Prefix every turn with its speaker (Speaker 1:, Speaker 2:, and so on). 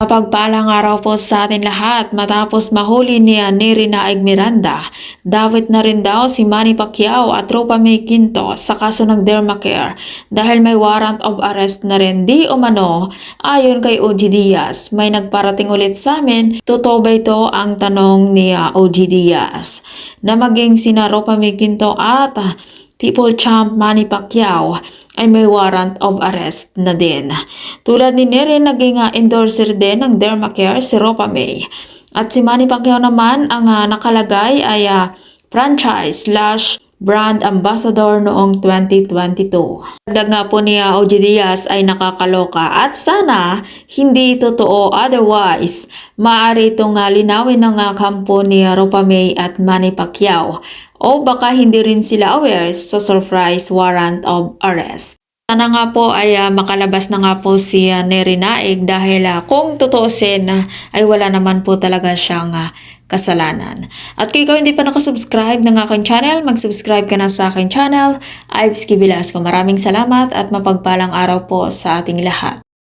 Speaker 1: Mapagpalang araw po sa atin lahat. Matapos mahuli ni Neri Naig Miranda, dawit na rin daw si Manny Pacquiao at Tropa May Quinto sa kaso ng Dermacare dahil may warrant of arrest na rin di umano. Ayon kay OG Diaz, may nagparating ulit sa amin, totoo ba ito ang tanong ni OG Diaz na maging sina Tropa May Quinto at People Champ Manny Pacquiao ay may warrant of arrest na din. Tulad ni Neri, naging endorser din ng Dermacare si Ropa May. At si Manny Pacquiao naman, ang nakalagay ay franchise/brand ambassador noong 2022. Dagdag nga po ni OG Diaz ay nakakaloka at sana hindi totoo, otherwise maaari itong linawin ng kampo ni Ropa May at Manny Pacquiao. O baka hindi rin sila aware sa surprise warrant of arrest. Sana nga po ay makalabas na nga po si Neri Naig dahil kung tutuusin ay wala naman po talaga siyang kasalanan. At kung ikaw hindi pa nakasubscribe ng aking channel, mag-subscribe ka na sa aking channel. Ives K. Velasco. Maraming salamat at mapagpalang araw po sa ating lahat.